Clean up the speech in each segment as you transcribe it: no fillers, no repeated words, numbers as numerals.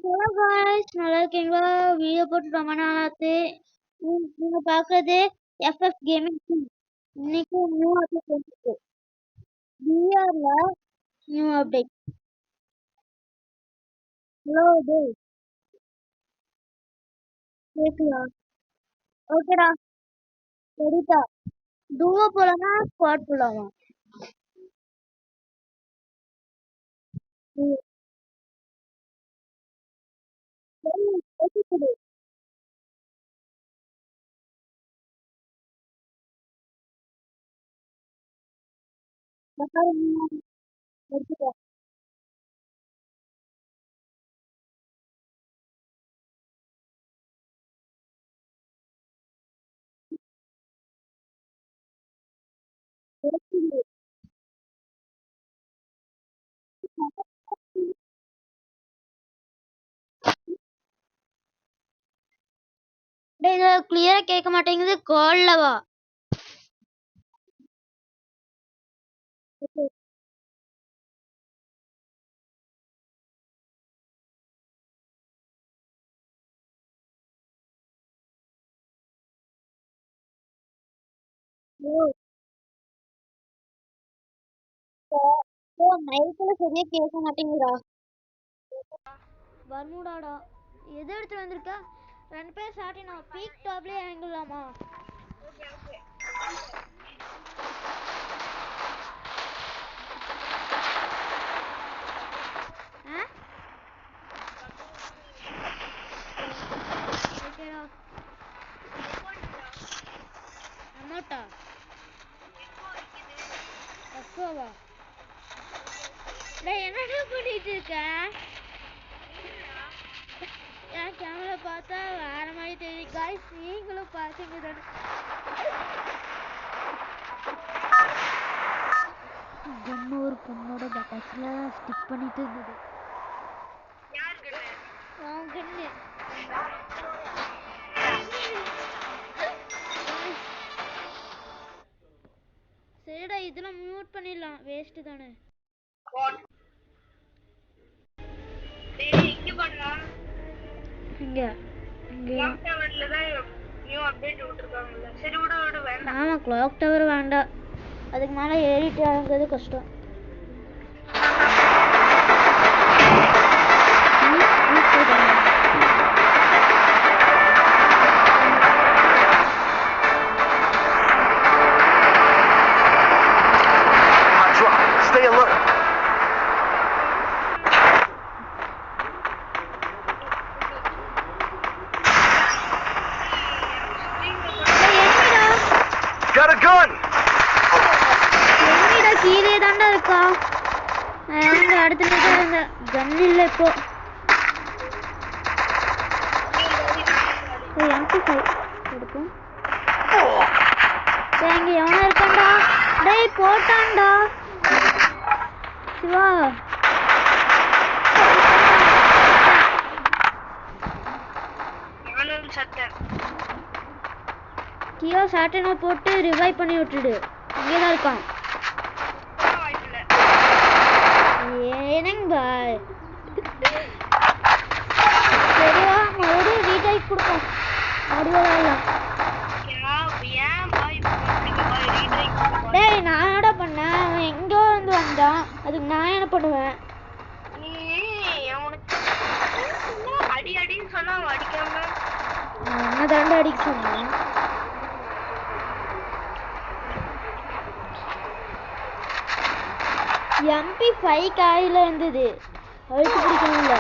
Hello guys, நல்லா இருக்கீங்களா? Video போட்டு ரொம்ப நாள் ஆச்சு. நீங்க பார்க்கறது எஃப்எஃப் கேமிங். இன்னைக்கு நியூ அப்டேட் வந்துருக்கு. பிஆர்ல நியூ அப்டேட். ஹலோ டே, கேக்குதா? ஓகேடா, சரிடா. டூவோ போலாமா ஸ்குவாட் போலாமா? கேக்குது. எடுத்துக்கோ. எடுத்துக்கோ. டேய், இது கிளியரா கேட்க மாட்டேங்குது. கால்ல வா. மைக்ல சரியா கேட்க மாட்டேங்குதா? வர்முடாடா, எது எடுத்து வந்திருக்க? ரெண்டு பேர் சாட்டினா பீக் டாப்லயே இறங்கலாமா? ஓகேடா. அமௌட்டா எக்கோவா? டேய், என்னடா பண்ணிட்டு இருக்க? என் கேமரா பார்த்தா வேற மாதிரி தெரியும். காய்ஸ், நீங்களும் பார்த்தீங்க தானே? கன்னு ஒரு பொண்ணோட பட்டாசுல ஸ்டிக் பண்ணிட்டு இருந்தது. அவன் கண்ணு. சரிடா, இதெல்லாம் மியூட் பண்ணிடலாம், வேஸ்ட் தானே. இங்க ஆமா, கிளாக் டவர் வேண்டாம். அதுக்கு மேலே ஏறிட்டு இறங்குறது கஷ்டம். Stay alert. Got a gun. என்னடா கீழே தாண்டா இருக்கா? எங்க அடுத்த நிமிஷம் கன் இல்ல இப்போ. MP5 எடுக்கும். இங்க எவனா இருக்கான்டா? டேய், போட்டான்டா சிவா. கியோ சாட்டனை போட்டு ரிவைவ் பண்ணி விட்டுடு. இங்கேதான் இருக்கான். ஏனங்க பாய், சரியா? மறுபடியும் ரீடைப் கொடுப்போம். முடியலாம். டேய், நான் என்னடா பண்ணேன்? அவன் எங்கோ வந்து வந்தான், அதுக்கு நான் என்ன பண்ணுவேன்? என்ன தாண்டா அடிக்க சொன்னேன்? MP5 காயில இருந்தது, அழுத்து பிடிக்கணும்ல.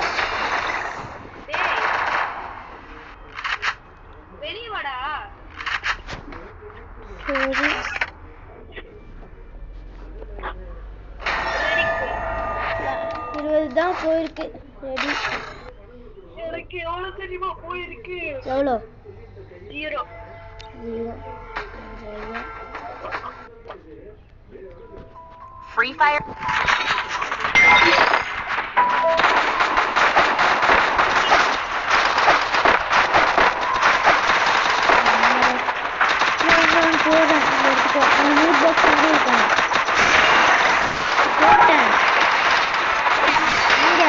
சரி, 20 தான் போயிருக்கு. ரெடி. எனக்கு எவ்வளவு தெரியுமா போயிருக்கு? எவ்வளோ? 0. Free Fire. போடுறேன், எடுத்துக்கோ. நியூட் பாக்ஸ் வந்து இருக்கேன், போட்டேன். இங்க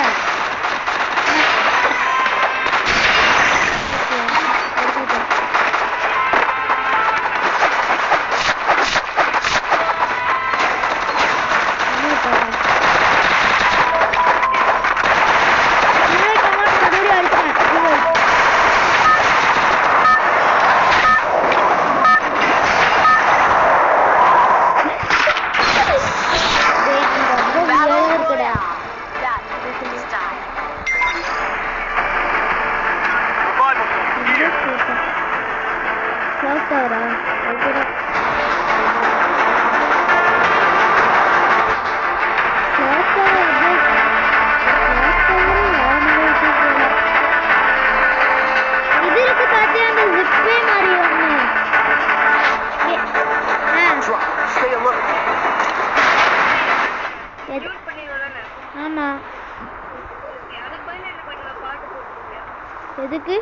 எதுக்கு?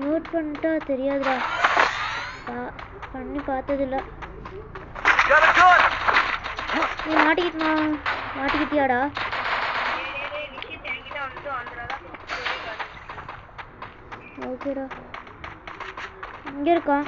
மியூட் பண்ணிட்டா தெரியாதுடா. பண்ணி பார்த்ததில்ல. நீ மாட்டிக்கிட்டியாடா? ஓகேடா. இங்க இருக்கா?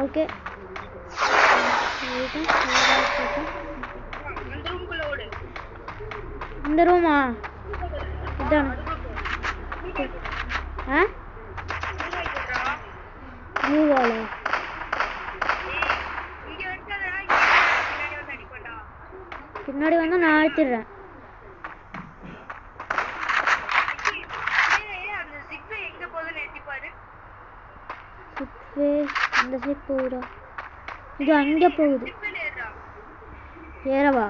ஓகே. இந்த ரூமா? இதான். மூவாலா? பின்னாடி வந்து நான் அழைச்சிடுறேன். இந்த சைட் போகுதா? இது அங்கே போகுது. ஏறவா?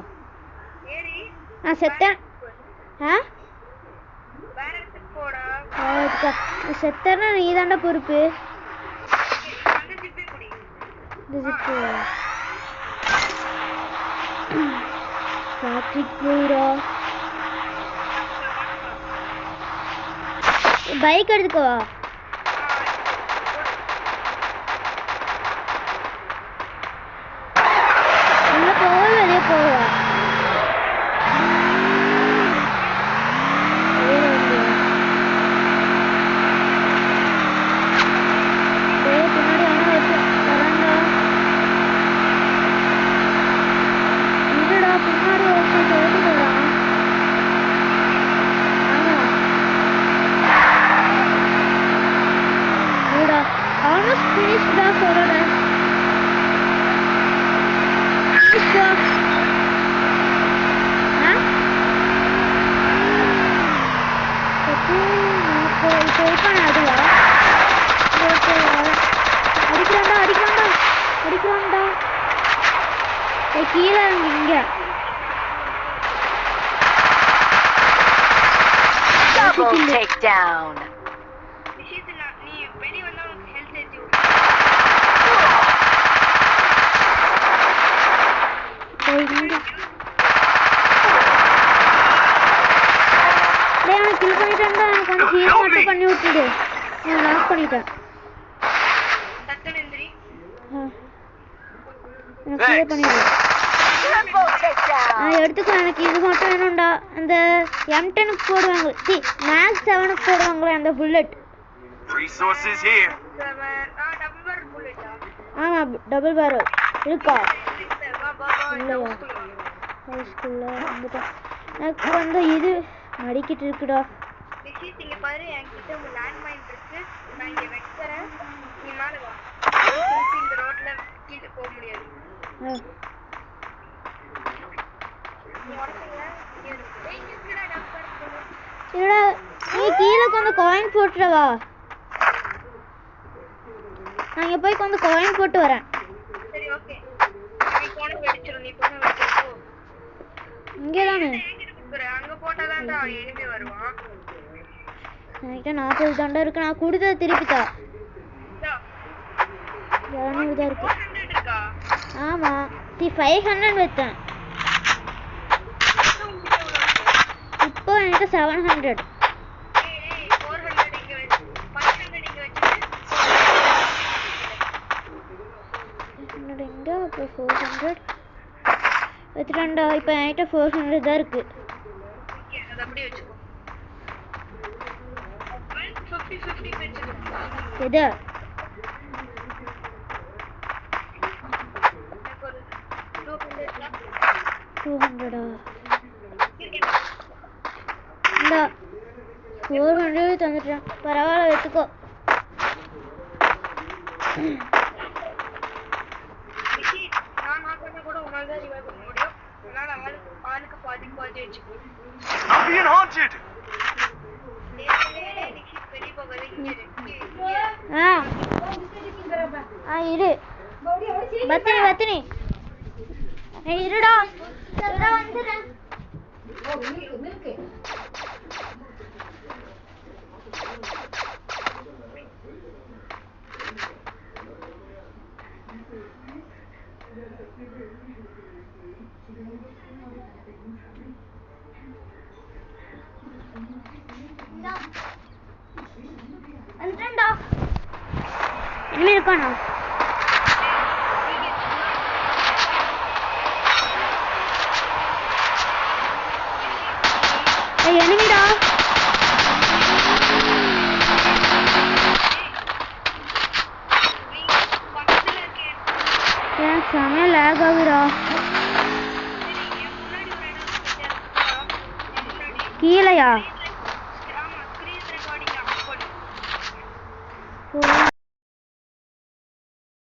நான் செத்தேன். செத்தேன்னா நீ தாண்டா பொறுப்பு. பைக் எடுத்துக்கோவா? உள்ள போவா வெளியே போவா? கீழே இங்க double takedown. நீ வெளிய வந்தா உனக்கு ஹெல்த் ஏத்தி விடு. நான் கில் பண்ணிட்டேன்டா. எனக்கு வந்து ஹீல் மட்டும் பண்ணி விட்டுடு. நான் லாக் பண்ணிட்டேன். டக்குனு எந்திரி. எனக்கு கில் பண்ணிடு. எடுத்துக்கோ. எனக்கு இது மட்டும் வேணும்டா. அந்த M10 போடுவாங்க, மேக்ஸ் 7 போடுவாங்களே அந்த புல்லட். ஆமா டபுள் பேரல் இருக்கா? இல்லையா? ஹைஸ்கூல்ல வந்துட்டேன். எனக்கு வந்து இது மடிக்கிட்டு இருக்குடா. இங்க பாரு, என்கிட்ட ஒரு லேண்ட் மைன் இருக்கு. நான் இங்க வைக்கிறேன். நீ மேல வா. இந்த ரோட்ல கீழ போக முடியாது. நீ கீழே கொஞ்சம் காயின் போட்டுறவா? நான் இங்க போய் கொஞ்சம் காயின் போட்டு வரேன். சரி ஓகே. நீ போன வெடிச்சிரு. நீ போன வெடிச்சிரு. இங்கே தானே அங்க போட்டாதான்டா எனிமே வருவான். என்கிட்ட 40 தண்டை இருக்கு. நான் கொடுத்தது திருப்பி தா. 200 தான் இருக்கு. ஆமா 500 வைத்தேன். இப்போ என்கிட்ட 700. இப்போ 400 வச்சுட்டான்டா. இப்போ என்கிட்ட 400 தான் இருக்கு. எது? 200 இந்த 400 தந்துட்டேன். பரவாயில்ல வச்சுக்கோ. ஆளுக்கு பாதி பாதி வச்சுக்கோ. I'm being haunted. வெளியே போகாத இங்க இரு. இரு பத்தினி இருடா வந்துடுறேன். வந்துட்டேன்டா. இனிமே இருக்கானா? எனிமிடா. எனக்கு செமையா லேக் ஆகுடா. கீழையா?